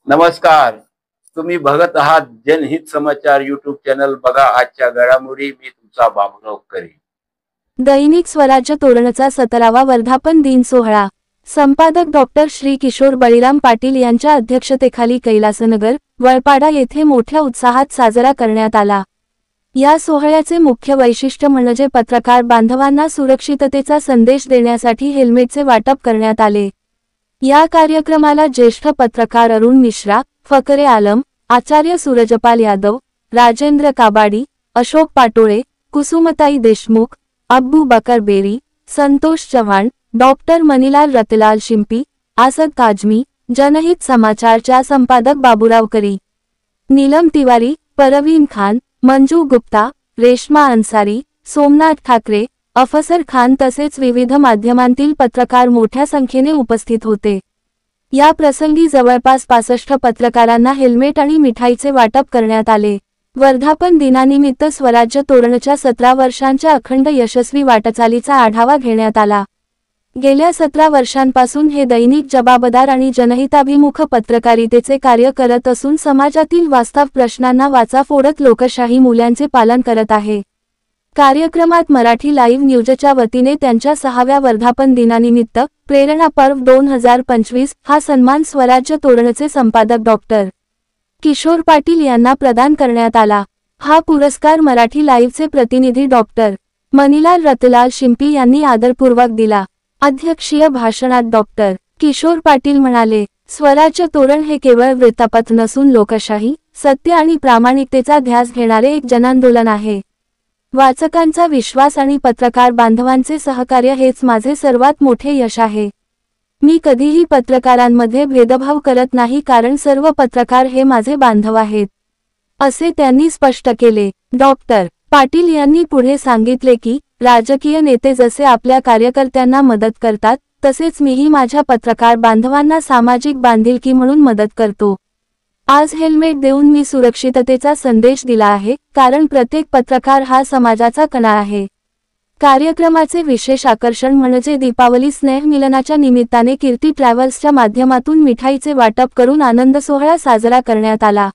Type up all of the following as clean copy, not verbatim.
नमस्कार. तुम्ही बघत आहात जनहित समाचार यूट्यूब चॅनल. बघा आजच्या घडामोडी. मी तुमचा बाबूराव करी. दैनिक स्वराज्य तोरणचा 17वा वर्धापन दिन सोहळा. संपादक डॉक्टर श्री किशोर बळीराम पाटील यांच्या अध्यक्षतेखाली कैलासनगर, वळपाडा येथे मोठ्या उत्साहात साजरा करण्यात आला. या सोहळ्याचे मुख्य वैशिष्ट्य म्हणजे पत्रकार बांधवांना सुरक्षिततेचा संदेश देण्यासाठी हेल्मेटचे वाटप करण्यात आले. या कार्यक्रमाला ज्येष्ठ पत्रकार अरुण मिश्रा, फकरे आलम, आचार्य सूरजपाल यादव, राजेंद्र काबाडी, अशोक पाटोळे, कुसुमताई देशमुख, अब्बू बकर बेरी, संतोष चव्हाण, डॉक्टर मनीलाल रतलाल शिंपी, आसद काजमी, जनहित समाचारच्या संपादक बाबूराव करी, नीलम तिवारी, परवीन खान, मंजू गुप्ता, रेश्मा अन्सारी, सोमनाथ ठाकरे, अफसर खान तसेच विविध माध्यमांतील पत्रकार मोठ्या संख्येने उपस्थित होते. या प्रसंगी जवळपास 65 पत्रकारांना हेल्मेट आणि मिठाईचे वाटप करण्यात आले. वर्धापन दिनानिमित्त स्वराज्य तोरणच्या 17 वर्षांच्या अखंड यशस्वी वाटचालीचा आढावा घेण्यात आला. गेल्या 17 वर्षांपासून हे दैनिक जबाबदार आणि जनहिताभिमुख पत्रकारितेचे कार्य करत असून समाजातील वास्तव प्रश्नांना वाचा फोडत लोकशाही मूल्यांचे पालन करत आहे. कार्यक्रमात मराठी लाईव्ह न्यूजच्या वतीने त्यांच्या 6व्या वर्धापन दिनानिमित्त प्रेरणा पर्व 2025 हा सन्मान स्वराज्य तोरणचे संपादक डॉक्टर किशोर पाटील यांना प्रदान करण्यात आला. हा पुरस्कार मराठी लाईव्हचे प्रतिनिधी डॉक्टर मनीलाल रतलाल शिंपी यांनी आदरपूर्वक दिला. अध्यक्षीय भाषणात डॉक्टर किशोर पाटील म्हणाले, स्वराज्य तोरण हे केवळ वृत्तपत्र नसून लोकशाही, सत्य आणि प्रामाणिकतेचा ध्यास घेणारे एक जनांदोलन आहे. वाचकांचा विश्वास आणि पत्रकार बांधवांचे सहकार्य हेच माझे सर्वात मोठे यश आहे. मी कधीही पत्रकारांमध्ये भेदभाव करत नाही कारण सर्व पत्रकार हे माझे बांधव आहेत, असे त्यांनी स्पष्ट केले. डॉक्टर पाटील यांनी पुढे सांगितले की, राजकीय नेते जसे आपल्या कार्यकर्त्यांना मदत करतात, तसेच मीही माझ्या पत्रकार बांधवांना सामाजिक बांधिलकी म्हणून मदत करतो. आज हेल्मेट देऊन मी सुरक्षिततेचा संदेश दिला आहे, कारण प्रत्येक पत्रकार हा समाजाचा कणा आहे. कार्यक्रमाचे विशेष आकर्षण म्हणजे दीपावली स्नेहमिलनाच्या निमित्ताने कीर्ती ट्रॅव्हल्सच्या माध्यमातून मिठाईचे वाटप करून आनंद सोहळा साजरा करण्यात आला.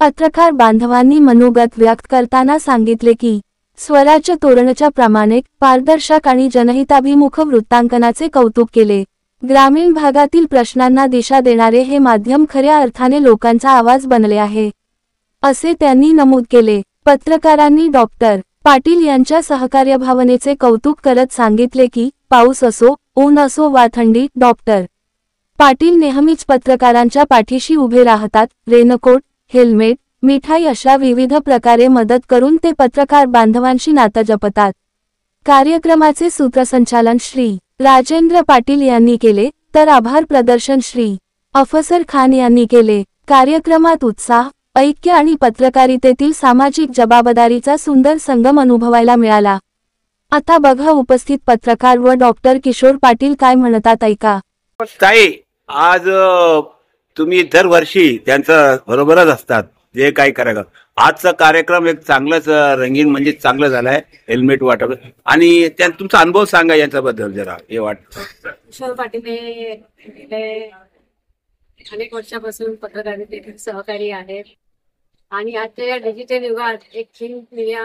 पत्रकार बांधवांनी मनोगत व्यक्त करताना सांगितले की, स्वराज्य तोरणच्या प्रामाणिक, पारदर्शक आणि जनहिताभिमुख वृत्तांकनाचे कौतुक केले. ग्रामीण भागातील प्रश्नांना दिशा देणारे हे माध्यम खऱ्या अर्थाने लोकांचा आवाज बनले आहे, असे त्यांनी नमूद केले. पत्रकारांनी डॉक्टर पाटील यांच्या सहकार्य भावनेचे कौतुक करत सांगितले की, पाऊस असो, ऊन असो वा थंडी, डॉक्टर पाटील नेहमीच पत्रकारांच्या पाठीशी उभे राहतात. रेनकोट, हेल्मेट, मिठाई अशा विविध प्रकारे मदत करून ते पत्रकार बांधवांशी नातं जपतात. कार्यक्रमाचे सूत्रसंचालन श्री राजेंद्र पाटील यांनी केले, तर आभार प्रदर्शन श्री अफसर खान यांनी केले. कार्यक्रमात उत्साह, ऐक्य आणि पत्रकारितेतील सामाजिक जबाबदारीचा सुंदर संगम अनुभवायला मिळाला. आता बघा उपस्थित पत्रकार व डॉक्टर किशोर पाटील काय म्हणतात, ऐका. ताई, आज तुम्ही दरवर्षी त्यांच्या बरोबरच असतात, जे काही करायचं. आजचा कार्यक्रम एक चांगलाच रंगीन म्हणजे चांगलं झालाय. हेल्मेट वाटप आणि तुमचा अनुभव सांगा याच्याबद्दल जरा. हे वाटतं किशोर पाटील गेले अनेक वर्षापासून पत्रकारितेतील सहकारी आहेत आणि आजच्या या डिजिटल युगात एक प्रिंट मीडिया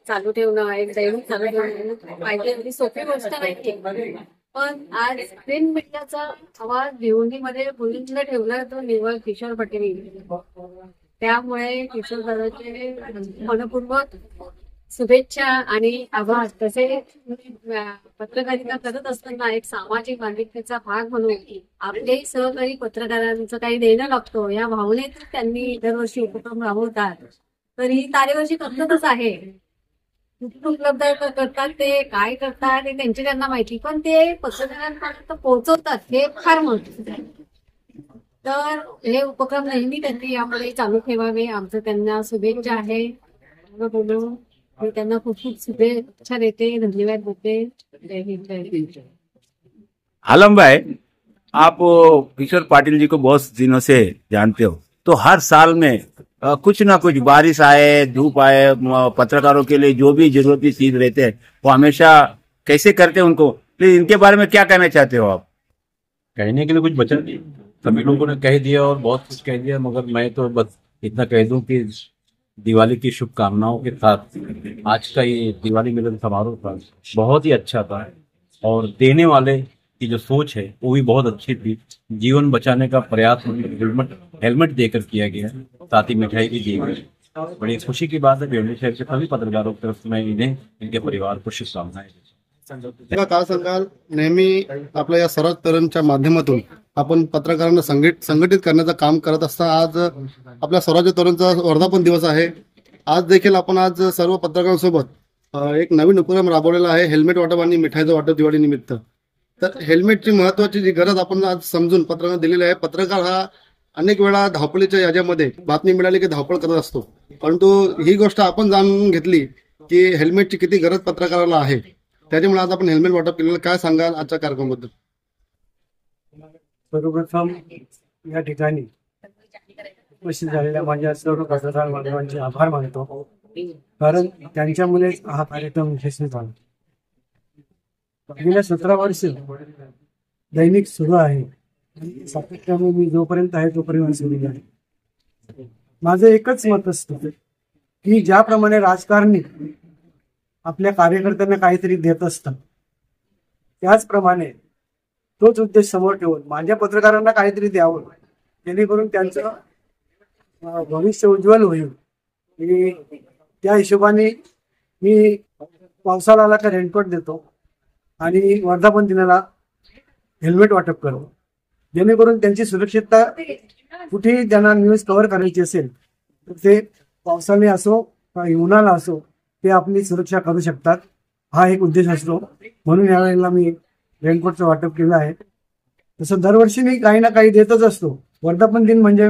चालू ठेवणं, एक दैनिक चालू ठेवणं पाहिजे एवढी सोपी गोष्ट नाही. पण आज प्रिंट मीडियाचा आवाज भिवंडीमध्ये बुलंद ठेवला तो निवड किशोर पाटील. त्यामुळे किशोर दादाचे मनपूर्वक शुभेच्छा आणि आभार. तसे पत्रकारिता करत असताना एक सामाजिक बांधिलकीचा भाग म्हणून आपले सहकारी पत्रकारांचं काही देणं लागतो या भावनेतून त्यांनी दरवर्षी उपक्रम राबवतात. तर ही कार्यवर्षी करतच आहे. उपलब्ध करतात, ते काय करतात हे त्यांना माहिती, पण ते पत्रकारांपर्यंत पोहोचवतात हे फार महत्त्वाचं आहे. तर हे उपक्रम नेहमी त्यांनी यामध्ये चालू ठेवावे, आमचं त्यांना शुभेच्छा आहे. बोलून मी त्यांना खूप खूप शुभेच्छा देते, धन्यवाद देते. जय हिंद, जय हिंद. आलम भाई, आप किशोर पाटिल जी को बहुत दिनों से जानते हो, तो हर साल में कुछ ना कुछ बारिश आए, धूप आए, पत्रकारों के लिए जो भी जरूरती चीज रहते हैं वो हमेशा कैसे करते हैं उनको, प्लीज इनके बारे में क्या कहना चाहते हो आप? कहने के लिए कुछ बचा सभी लोगों ने कह दिया और बहुत कुछ कह दिया, मगर मैं तो बस इतना कह दूं कि दिवाली की शुभकामनाओं के साथ आज का ये दिवाली मिलन समारोह था, बहुत ही अच्छा था। और देने वाले की जो सोच है वो भी बहुत अच्छी थी। जीवन बचाने का प्रयास हेलमेट हेलमेट देकर किया गया, साथ ही मिठाई भी दी गई। बड़ी खुशी की बात है। भिवंडी शहर के सभी पत्रकारों की तरफ से मैं इन्हें, इनके परिवार को शुभकामनाएं देता हूं। काय सांगाल, नेहमी आपल्या या सर्व तरुणच्या माध्यमातून आपण पत्रकारांना संघटित करण्याचं काम करत असता आज आपल्या स्वराज्य तरुणचा वर्धापन दिवस आहे। आज देखील आपण आज सर्व पत्रकारांसोबत एक नवीन उपक्रम राबवलेला आहे, हेल्मेट वाटप आणि मिठाईचं वाटप दिवाळी निमित्त। तर हेल्मेटची महत्त्वाची जी गरज आपण आज समजून पत्रकारांना दिलेली आहे। पत्रकार हा अनेक वेळा धावपळीच्या याच्यामध्ये बातमी मिळाली की धावपळ करत असतो, परंतु ही गोष्ट आपण जाणून घेतली की हेल्मेटची किती गरज पत्रकाराला आहे, त्याच्यामुळे आज आपण हेल्मेट वाटप केलेलं। काय सांगाल आजच्या कार्यक्रमाबद्दल? सर्वप्रथम या ठिकाणी उपस्थित झालेल्या माझ्या सर्व पत्रकार बांधवांचे आभार मानतो, कारण त्यांच्यामुळेच हा कार्यक्रम यशस्वी झाला। गेल्या 17 वर्ष दैनिक सुरू आहे आणि सातत्याने मी जोपर्यंत आहे तोपर्यंत सुरू आहे। माझं एकच मत असतं की ज्याप्रमाणे राजकारणी आपल्या कार्यकर्त्यांना काहीतरी देत असतात, त्याचप्रमाणे तोच उद्देश समोर ठेवून माझ्या पत्रकारांना काहीतरी द्यावं, जेणेकरून त्यांचं भविष्य उज्ज्वल होईल। त्या हिशोबाने मी पावसाळा आला का रेनकोट देतो आणि वर्धापन दिनाला हेल्मेट वाटप करतो, जेणेकरून त्यांची सुरक्षितता कुठेही त्यांना न्यूज कव्हर करायची असेल तर ते पावसाने असो किंवा उन्हाळा असो ते आपली सुरक्षा करू शकतात। हा एक उद्देश असतो, म्हणून यावेळेला मी रेनकोटचं वाटप केलं आहे। तसं दरवर्षी मी काही ना काही देतच असतो। वर्धापन दिन म्हणजे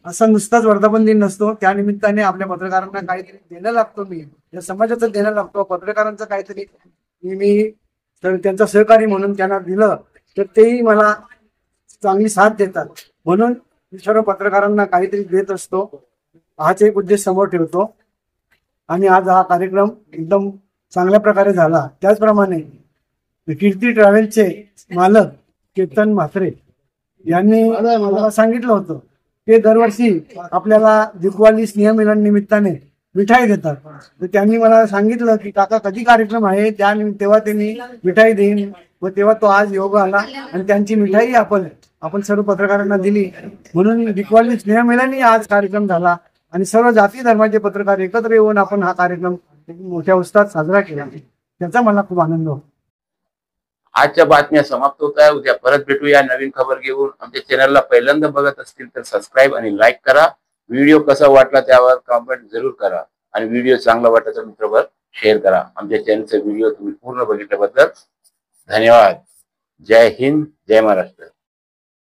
असा नुसताच वर्धापन दिन नसतो, त्यानिमित्ताने आपल्या पत्रकारांना काहीतरी देणं लागतो, मी या समाजाचं देणं लागतो, पत्रकारांचं काहीतरी मी तर त्यांचा सहकारी म्हणून त्यांना दिलं तर तेही मला चांगली साथ देतात, म्हणून सर्व पत्रकारांना काहीतरी देत असतो। हाच एक उद्देश समोर ठेवतो आणि आज हा कार्यक्रम एकदम चांगल्या प्रकारे झाला। त्याचप्रमाणे कीर्ती ट्रॅव्हल्सचे मालक केतन म्हात्रे यांनी मला सांगितलं होतं ते दरवर्षी आपल्याला दिवाळी स्नेहमिलन निमित्ताने मिठाई देतात, तर त्यांनी मला सांगितलं की काका कधी कार्यक्रम आहे, तेव्हा त्यांनी मिठाई देईन, व तेव्हा तो आज योग आला आणि त्यांची मिठाई आपण सर्व पत्रकारांना दिली, म्हणून दिवाळी स्नेहमिलन आज कार्यक्रम झाला आणि सर्व जाती धर्माचे पत्रकार एकत्र येऊन आपण हा कार्यक्रम मोठ्या उत्साहात साजरा केला, त्याचा मला खूप आनंद होतो। आजच्या बातम्या समाप्त होत आहे। उद्या परत भेटूया नवीन खबर घेऊन। आमच्या चॅनलला पहिल्यांदा बघत असतील तर सबस्क्राईब आणि लाईक करा। व्हिडिओ कसा वाटला त्यावर कमेंट जरूर करा आणि व्हिडिओ चांगला वाटला तर मित्रांवर शेअर करा। आमच्या चॅनलचा व्हिडिओ तुम्ही पूर्ण बघितल्याबद्दल धन्यवाद। जय हिंद, जय महाराष्ट्र।